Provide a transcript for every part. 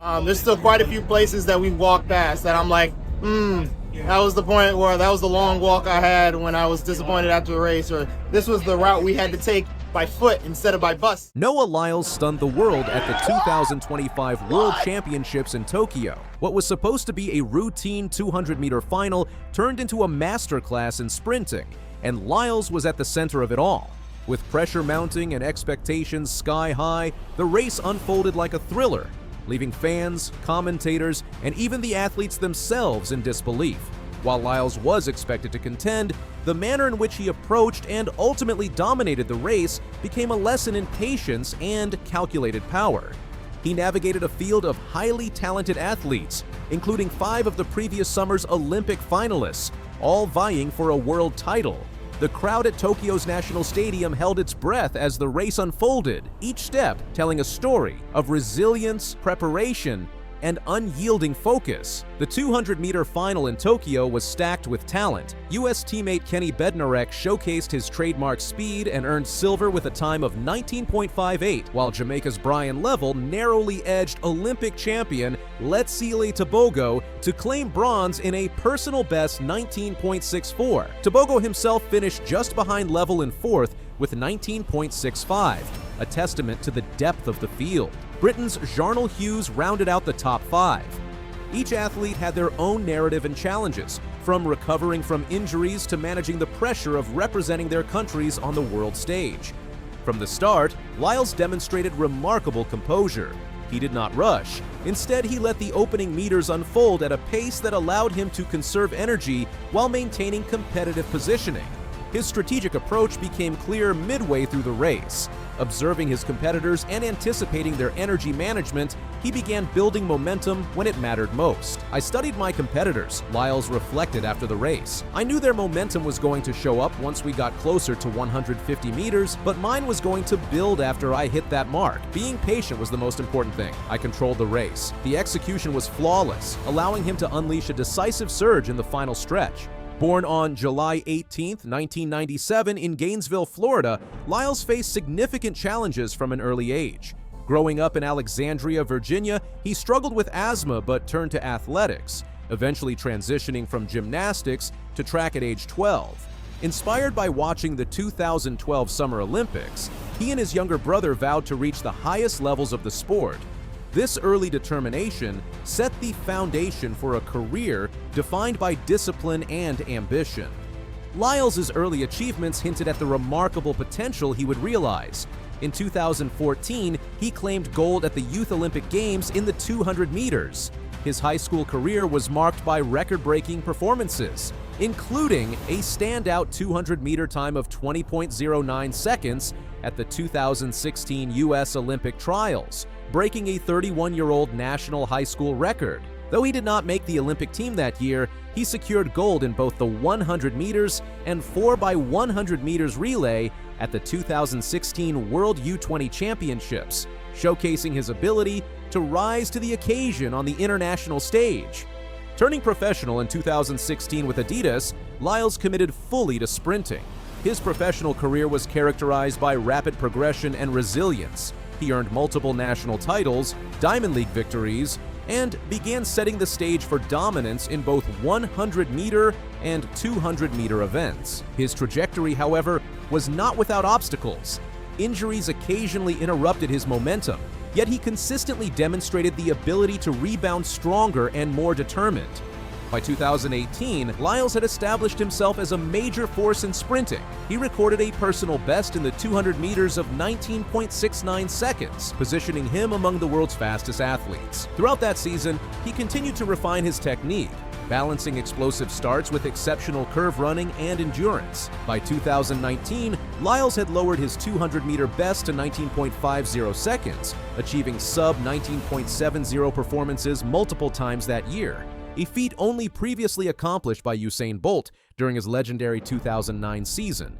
There's still quite a few places that we've walked past that I'm like, that was the point where that was the long walk I had when I was disappointed after the race, or this was the route we had to take by foot instead of by bus. Noah Lyles stunned the world at the 2025 World Championships in Tokyo. What was supposed to be a routine 200-meter final turned into a masterclass in sprinting, and Lyles was at the center of it all. With pressure mounting and expectations sky high, the race unfolded like a thriller, leaving fans, commentators, and even the athletes themselves in disbelief. While Lyles was expected to contend, the manner in which he approached and ultimately dominated the race became a lesson in patience and calculated power. He navigated a field of highly talented athletes, including 5 of the previous summer's Olympic finalists, all vying for a world title. The crowd at Tokyo's National Stadium held its breath as the race unfolded, each step telling a story of resilience, preparation, and unyielding focus. The 200-meter final in Tokyo was stacked with talent. U.S. teammate Kenny Bednarek showcased his trademark speed and earned silver with a time of 19.58, while Jamaica's Bryan Levell narrowly edged Olympic champion Letsile Tebogo to claim bronze in a personal best 19.64. Tebogo himself finished just behind Levell in 4th with 19.65, a testament to the depth of the field. Britain's Jarnell Hughes rounded out the top 5. Each athlete had their own narrative and challenges, from recovering from injuries to managing the pressure of representing their countries on the world stage. From the start, Lyles demonstrated remarkable composure. He did not rush. Instead, he let the opening meters unfold at a pace that allowed him to conserve energy while maintaining competitive positioning. His strategic approach became clear midway through the race. Observing his competitors and anticipating their energy management, he began building momentum when it mattered most. "I studied my competitors," Lyles reflected after the race. "I knew their momentum was going to show up once we got closer to 150 meters, but mine was going to build after I hit that mark. Being patient was the most important thing. I controlled the race. The execution was flawless, allowing him to unleash a decisive surge in the final stretch." Born on July 18, 1997 in Gainesville, Florida, Lyles faced significant challenges from an early age. Growing up in Alexandria, Virginia, he struggled with asthma but turned to athletics, eventually transitioning from gymnastics to track at age 12. Inspired by watching the 2012 Summer Olympics, he and his younger brother vowed to reach the highest levels of the sport. This early determination set the foundation for a career defined by discipline and ambition. Lyles' early achievements hinted at the remarkable potential he would realize. In 2014, he claimed gold at the Youth Olympic Games in the 200 meters. His high school career was marked by record-breaking performances, including a standout 200-meter time of 20.09 seconds at the 2016 U.S. Olympic trials, breaking a 31-year-old national high school record. Though he did not make the Olympic team that year, he secured gold in both the 100 meters and 4x100 meters relay at the 2016 World U20 Championships, showcasing his ability to rise to the occasion on the international stage. Turning professional in 2016 with Adidas, Lyles committed fully to sprinting. His professional career was characterized by rapid progression and resilience. He earned multiple national titles, Diamond League victories, and began setting the stage for dominance in both 100-meter and 200-meter events. His trajectory, however, was not without obstacles. Injuries occasionally interrupted his momentum, yet he consistently demonstrated the ability to rebound stronger and more determined. By 2018, Lyles had established himself as a major force in sprinting. He recorded a personal best in the 200 meters of 19.69 seconds, positioning him among the world's fastest athletes. Throughout that season, he continued to refine his technique, balancing explosive starts with exceptional curve running and endurance. By 2019, Lyles had lowered his 200-meter best to 19.50 seconds, achieving sub-19.70 performances multiple times that year, a feat only previously accomplished by Usain Bolt during his legendary 2009 season.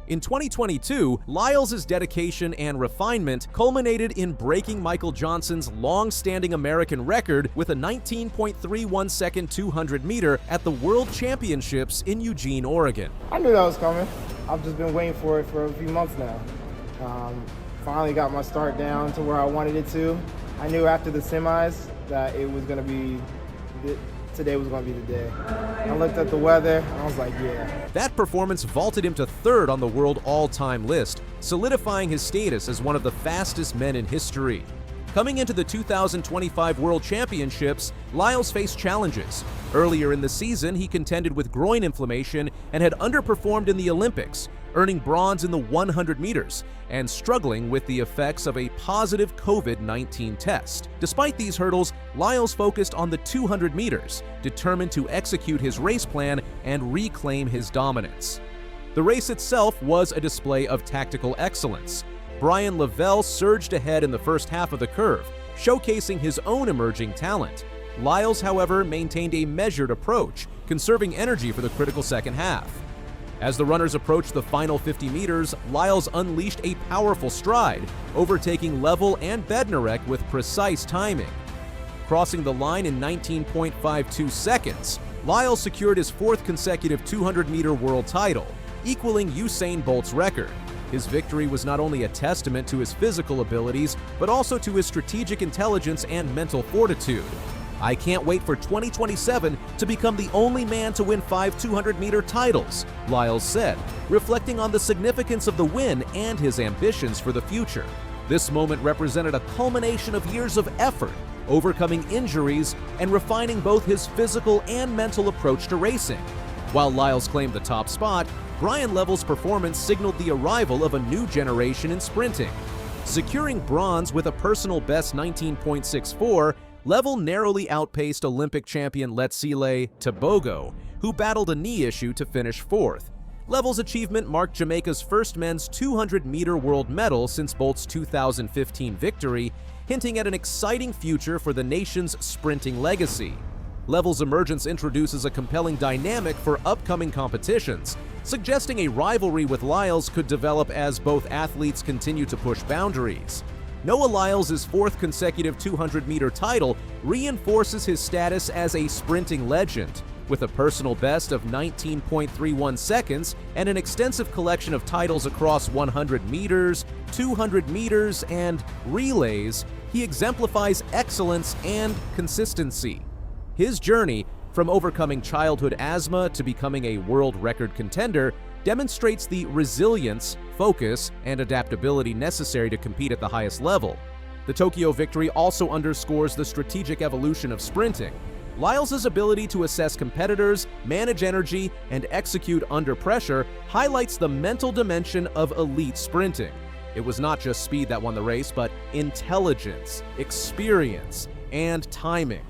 In 2022, Lyles' dedication and refinement culminated in breaking Michael Johnson's long-standing American record with a 19.31-second 200-meter at the World Championships in Eugene, Oregon. I knew that was coming. I've just been waiting for it for a few months now. Finally got my start down to where I wanted it to. I knew after the semis that it was going to be, today was going to be the day. I looked at the weather, and I was like, yeah. That performance vaulted him to third on the world all-time list, solidifying his status as one of the fastest men in history. Coming into the 2025 World Championships, Lyles faced challenges. Earlier in the season, he contended with groin inflammation and had underperformed in the Olympics, earning bronze in the 100 meters and struggling with the effects of a positive COVID-19 test. Despite these hurdles, Lyles focused on the 200 meters, determined to execute his race plan and reclaim his dominance. The race itself was a display of tactical excellence. Bryan Levell surged ahead in the first half of the curve, showcasing his own emerging talent. Lyles, however, maintained a measured approach, conserving energy for the critical second half. As the runners approached the final 50 meters, Lyles unleashed a powerful stride, overtaking Levell and Bednarek with precise timing. Crossing the line in 19.52 seconds, Lyles secured his fourth consecutive 200-meter world title, equaling Usain Bolt's record. His victory was not only a testament to his physical abilities, but also to his strategic intelligence and mental fortitude. "I can't wait for 2027 to become the only man to win 5 200-meter titles," Lyles said, reflecting on the significance of the win and his ambitions for the future. This moment represented a culmination of years of effort, overcoming injuries, and refining both his physical and mental approach to racing. While Lyles claimed the top spot, Bryan Levell's performance signaled the arrival of a new generation in sprinting. Securing bronze with a personal best 19.64, Levell narrowly outpaced Olympic champion Letsile Tebogo, who battled a knee issue to finish fourth. Levell's achievement marked Jamaica's first men's 200-meter world medal since Bolt's 2015 victory, hinting at an exciting future for the nation's sprinting legacy. Levell's emergence introduces a compelling dynamic for upcoming competitions, suggesting a rivalry with Lyles could develop as both athletes continue to push boundaries. Noah Lyles' fourth consecutive 200-meter title reinforces his status as a sprinting legend. With a personal best of 19.31 seconds and an extensive collection of titles across 100 meters, 200 meters, and relays, he exemplifies excellence and consistency. His journey, from overcoming childhood asthma to becoming a world record contender, demonstrates the resilience, focus, and adaptability necessary to compete at the highest level. The Tokyo victory also underscores the strategic evolution of sprinting. Lyles' ability to assess competitors, manage energy, and execute under pressure highlights the mental dimension of elite sprinting. It was not just speed that won the race, but intelligence, experience, and timing.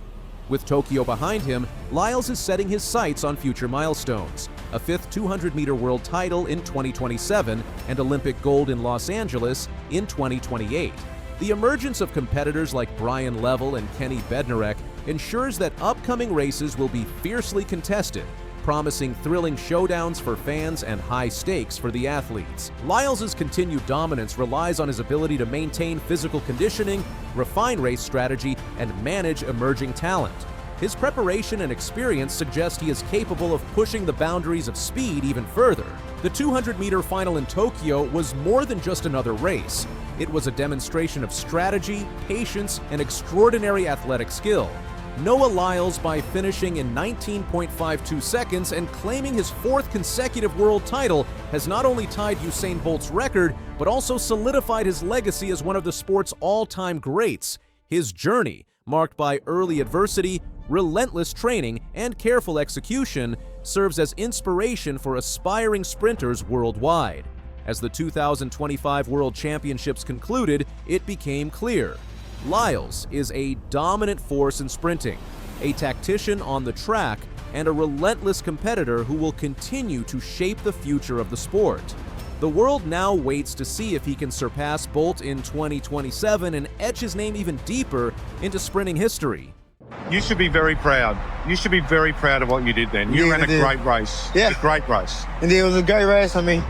With Tokyo behind him, Lyles is setting his sights on future milestones: a fifth 200-meter world title in 2027 and Olympic gold in Los Angeles in 2028. The emergence of competitors like Bryan Levell and Kenny Bednarek ensures that upcoming races will be fiercely contested, promising thrilling showdowns for fans and high stakes for the athletes. Lyles' continued dominance relies on his ability to maintain physical conditioning, refine race strategy, and manage emerging talent. His preparation and experience suggest he is capable of pushing the boundaries of speed even further. The 200-meter final in Tokyo was more than just another race. It was a demonstration of strategy, patience, and extraordinary athletic skill. Noah Lyles, by finishing in 19.52 seconds and claiming his fourth consecutive world title, has not only tied Usain Bolt's record, but also solidified his legacy as one of the sport's all-time greats. His journey, marked by early adversity, relentless training, and careful execution, serves as inspiration for aspiring sprinters worldwide. As the 2025 World Championships concluded, it became clear: Lyles is a dominant force in sprinting, a tactician on the track, and a relentless competitor who will continue to shape the future of the sport. The world now waits to see if he can surpass Bolt in 2027 and etch his name even deeper into sprinting history. You should be very proud. You should be very proud of what you did then. You ran a great race. Yeah. A great race. Indeed, it was a great race. I mean,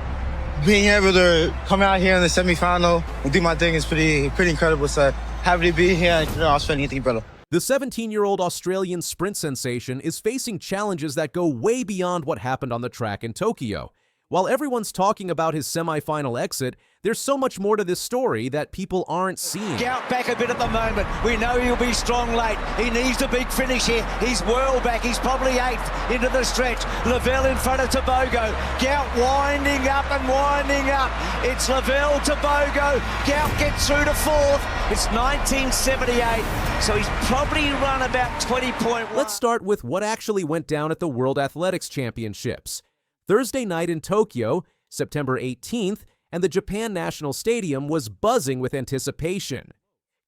being able to come out here in the semifinal and do my thing is pretty incredible. So happy to be here, and I was feeling anything better. The 17-year-old Australian sprint sensation is facing challenges that go way beyond what happened on the track in Tokyo. While everyone's talking about his semifinal exit, there's so much more to this story that people aren't seeing. Gout back a bit at the moment. We know he'll be strong late. He needs a big finish here. He's well back. He's probably 8th into the stretch. Levell in front of Tebogo. Gout winding up and winding up. It's Levell, Tebogo. Gout gets through to 4th. It's 1978, so he's probably run about 20.1. Let's start with what actually went down at the World Athletics Championships. Thursday night in Tokyo, September 18th, and the Japan National Stadium was buzzing with anticipation.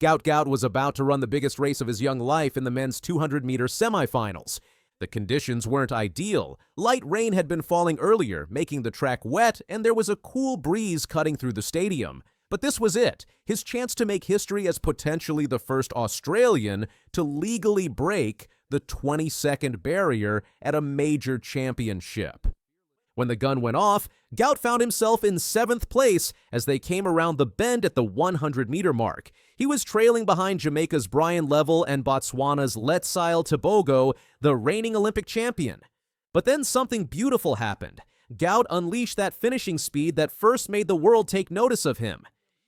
Gout Gout was about to run the biggest race of his young life in the men's 200-meter semifinals. The conditions weren't ideal. Light rain had been falling earlier, making the track wet, and there was a cool breeze cutting through the stadium. But this was it, his chance to make history as potentially the first Australian to legally break the 20-second barrier at a major championship. When the gun went off, Gout found himself in 7th place as they came around the bend at the 100-meter mark. He was trailing behind Jamaica's Bryan Levell and Botswana's Letsile Tebogo, the reigning Olympic champion. But then something beautiful happened. Gout unleashed that finishing speed that first made the world take notice of him.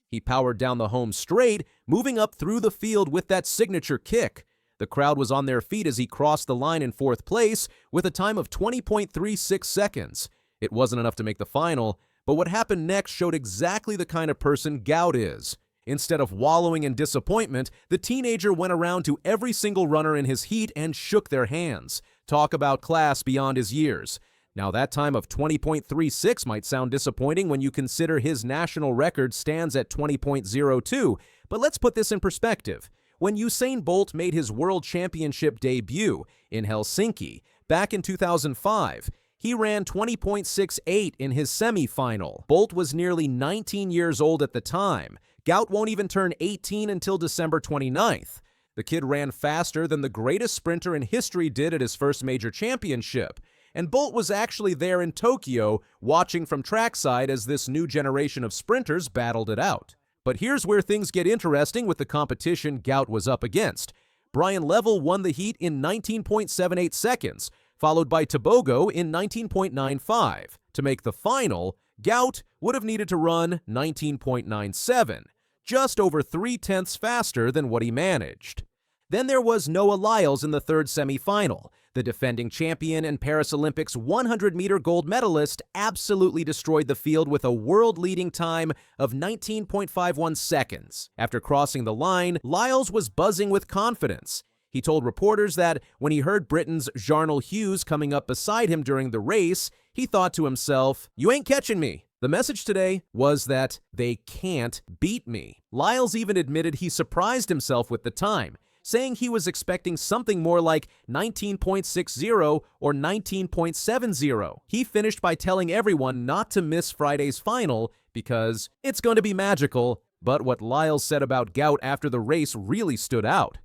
He powered down the home straight, moving up through the field with that signature kick. The crowd was on their feet as he crossed the line in 4th place with a time of 20.36 seconds. It wasn't enough to make the final, but what happened next showed exactly the kind of person Gout is. Instead of wallowing in disappointment, the teenager went around to every single runner in his heat and shook their hands. Talk about class beyond his years. Now that time of 20.36 might sound disappointing when you consider his national record stands at 20.02, but let's put this in perspective. When Usain Bolt made his World Championship debut in Helsinki back in 2005, he ran 20.68 in his semifinal. Bolt was nearly 19 years old at the time. Gout won't even turn 18 until December 29th. The kid ran faster than the greatest sprinter in history did at his first major championship. And Bolt was actually there in Tokyo watching from trackside as this new generation of sprinters battled it out. But here's where things get interesting with the competition Gout was up against. Bryan Levell won the heat in 19.78 seconds, followed by Tebogo in 19.95. To make the final, Gout would have needed to run 19.97, just over 3/10 faster than what he managed. Then there was Noah Lyles in the 3rd semifinal. The defending champion and Paris Olympics 100-meter gold medalist absolutely destroyed the field with a world-leading time of 19.51 seconds. After crossing the line, Lyles was buzzing with confidence. He told reporters that when he heard Britain's Jarnell Hughes coming up beside him during the race, he thought to himself, "You ain't catching me." The message today was that they can't beat me. Lyles even admitted he surprised himself with the time, saying he was expecting something more like 19.60 or 19.70. He finished by telling everyone not to miss Friday's final because it's going to be magical, but what Lyles said about Gout after the race really stood out.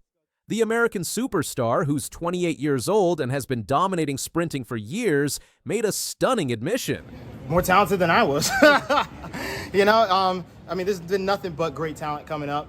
The American superstar, who's 28 years old and has been dominating sprinting for years, made a stunning admission. More talented than I was. I mean, there's been nothing but great talent coming up.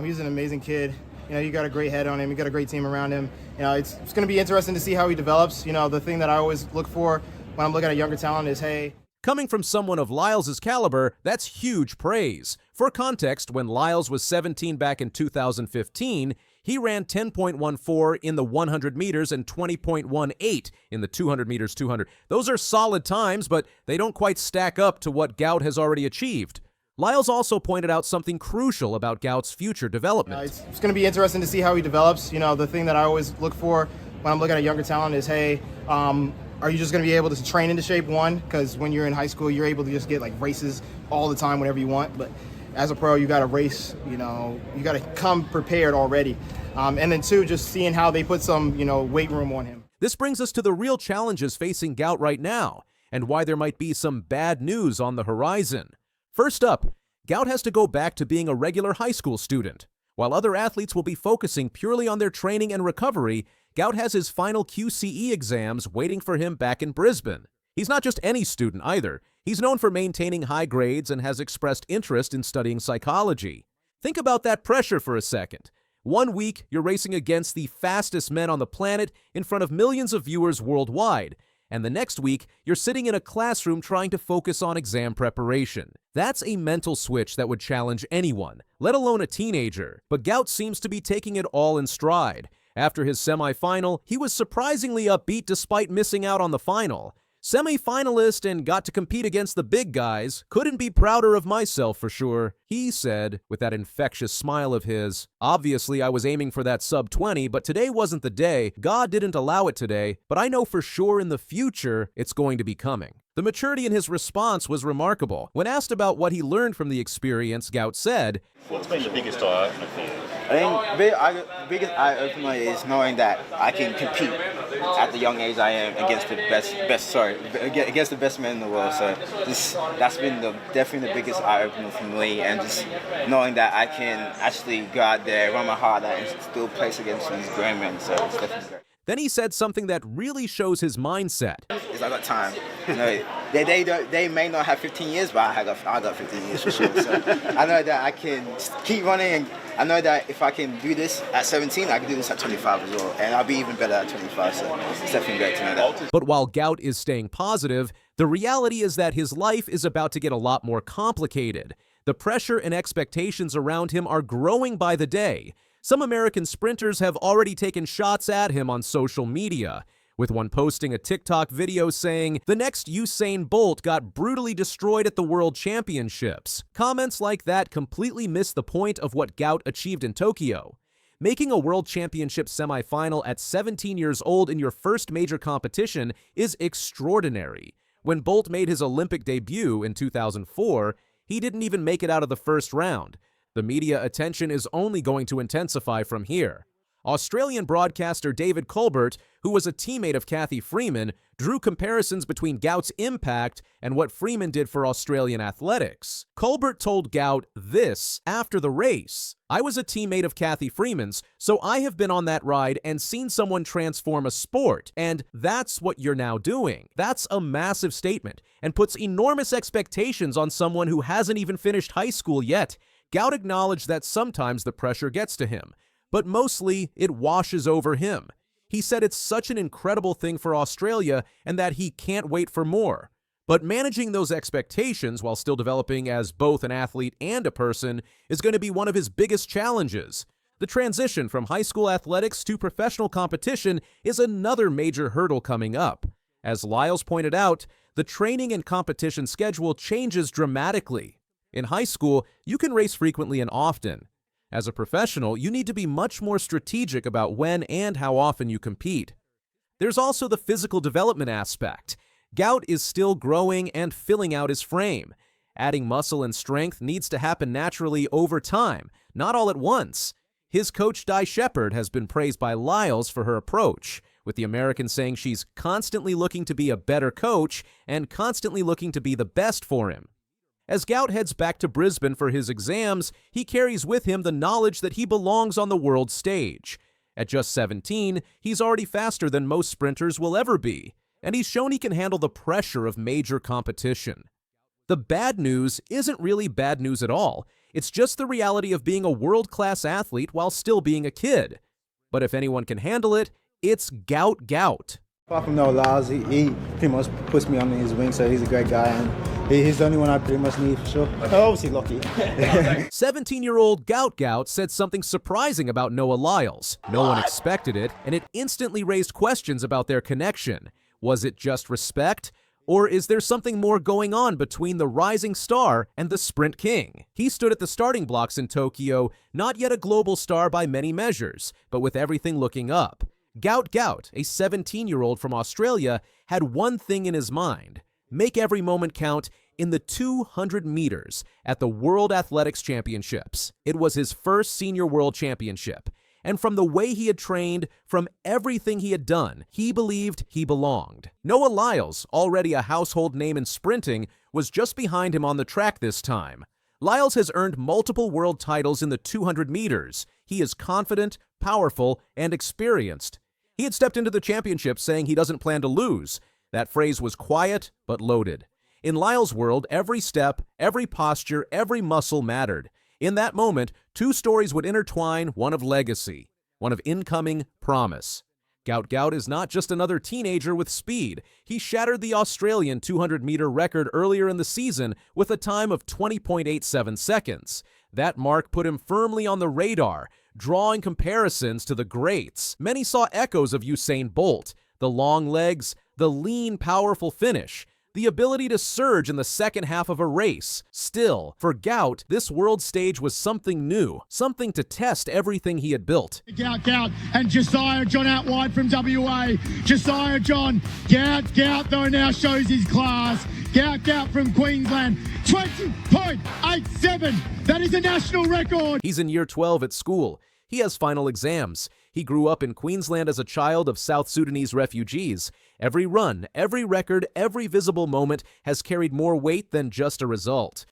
He's an amazing kid. You got a great head on him. You got a great team around him. It's going to be interesting to see how he develops. The thing that I always look for when I'm looking at younger talent is, hey. Coming from someone of Lyles' caliber, that's huge praise. For context, when Lyles was 17 back in 2015, he ran 10.14 in the 100 meters and 20.18 in the 200 meters 200. Those are solid times, but they don't quite stack up to what Gout has already achieved. Lyles also pointed out something crucial about Gout's future development. It's going to be interesting to see how he develops. The thing that I always look for when I'm looking at younger talent is, hey, are you just going to be able to train into shape? One, because when you're in high school, you're able to just get like races all the time whenever you want. But as a pro, you got to race, you got to come prepared already. And then two, just seeing how they put some, weight room on him. This brings us to the real challenges facing Gout right now and why there might be some bad news on the horizon. First up, Gout has to go back to being a regular high school student. While other athletes will be focusing purely on their training and recovery, Gout has his final QCE exams waiting for him back in Brisbane. He's not just any student either. He's known for maintaining high grades and has expressed interest in studying psychology. Think about that pressure for a second. 1 week, you're racing against the fastest men on the planet in front of millions of viewers worldwide. and the next week you're sitting in a classroom trying to focus on exam preparation. That's a mental switch that would challenge anyone, let alone a teenager. But Gout seems to be taking it all in stride. After his semi-final, he was surprisingly upbeat despite missing out on the final. Semi-finalist and got to compete against the big guys. Couldn't be prouder of myself for sure. He said, with that infectious smile of his, obviously I was aiming for that sub 20, but today wasn't the day. God didn't allow it today, but I know for sure in the future it's going to be coming. The maturity in his response was remarkable. When asked about what he learned from the experience, Gout said, "What's been the biggest eye-opener for you?" I think the biggest eye-opener is knowing that I can compete at the young age I am against the against the best men in the world. So that's been definitely the biggest eye-opener for me, and just knowing that I can actually go out there, run my heart out, and still place against these grown men. So it's definitely great. Then he said something that really shows his mindset. Is I got time. You know, they may not have 15 years, but I got 15 years for sure. So I know that I can keep running, and I know that if I can do this at 17, I can do this at 25 as well, and I'll be even better at 25. So it's definitely great to know that. But while Gout is staying positive, the reality is that his life is about to get a lot more complicated. The pressure and expectations around him are growing by the day. Some American sprinters have already taken shots at him on social media, with one posting a TikTok video saying, "The next Usain Bolt got brutally destroyed at the World Championships." Comments like that completely miss the point of what Gout achieved in Tokyo. Making a World Championship semifinal at 17 years old in your first major competition is extraordinary. When Bolt made his Olympic debut in 2004, he didn't even make it out of the first round. The media attention is only going to intensify from here. Australian broadcaster David Colbert, who was a teammate of Cathy Freeman, drew comparisons between Gout's impact and what Freeman did for Australian athletics. Colbert told Gout this after the race: "I was a teammate of Cathy Freeman's, so I have been on that ride and seen someone transform a sport, and that's what you're now doing." That's a massive statement and puts enormous expectations on someone who hasn't even finished high school yet. Gout acknowledged that sometimes the pressure gets to him, but mostly it washes over him. He said it's such an incredible thing for Australia and that he can't wait for more. But managing those expectations while still developing as both an athlete and a person is going to be one of his biggest challenges. The transition from high school athletics to professional competition is another major hurdle coming up. As Lyles pointed out, the training and competition schedule changes dramatically. In high school, you can race frequently and often. As a professional, you need to be much more strategic about when and how often you compete. There's also the physical development aspect. Gout is still growing and filling out his frame. Adding muscle and strength needs to happen naturally over time, not all at once. His coach Di Shepherd has been praised by Lyles for her approach, with the American saying she's constantly looking to be a better coach and constantly looking to be the best for him. As Gout heads back to Brisbane for his exams, he carries with him the knowledge that he belongs on the world stage. At just 17, he's already faster than most sprinters will ever be, and he's shown he can handle the pressure of major competition. The bad news isn't really bad news at all. It's just the reality of being a world-class athlete while still being a kid. But if anyone can handle it, it's Gout Gout. Apart from Lyles, he pretty much puts me under his wing, so he's a great guy, and he's the only one I pretty much need for sure. Obviously lucky. 17-year-old Gout Gout said something surprising about Noah Lyles. No one expected it, and it instantly raised questions about their connection. Was it just respect? Or is there something more going on between the rising star and the sprint king? He stood at the starting blocks in Tokyo, not yet a global star by many measures, but with everything looking up. Gout Gout, a 17-year-old from Australia, had one thing in his mind: make every moment count in the 200 meters at the World Athletics Championships. It was his first senior world championship, and from the way he had trained, from everything he had done, he believed he belonged. Noah Lyles, already a household name in sprinting, was just behind him on the track this time. Lyles has earned multiple world titles in the 200 meters. He is confident, powerful, and experienced. He had stepped into the championship saying he doesn't plan to lose. That phrase was quiet, but loaded. In Lyles' world, every step, every posture, every muscle mattered. In that moment, two stories would intertwine, one of legacy, one of incoming promise. Gout Gout is not just another teenager with speed. He shattered the Australian 200-meter record earlier in the season with a time of 20.87 seconds. That mark put him firmly on the radar, drawing comparisons to the greats. Many saw echoes of Usain Bolt, the long legs, the lean, powerful finish, the ability to surge in the second half of a race. Still, for Gout, this world stage was something new, something to test everything he had built. Gout Gout and Josiah John out wide from WA. Josiah John, Gout though now shows his class. Gout from Queensland, 20.87. That is a national record. He's in year 12 at school. He has final exams. He grew up in Queensland as a child of South Sudanese refugees. Every run, every record, every visible moment has carried more weight than just a result.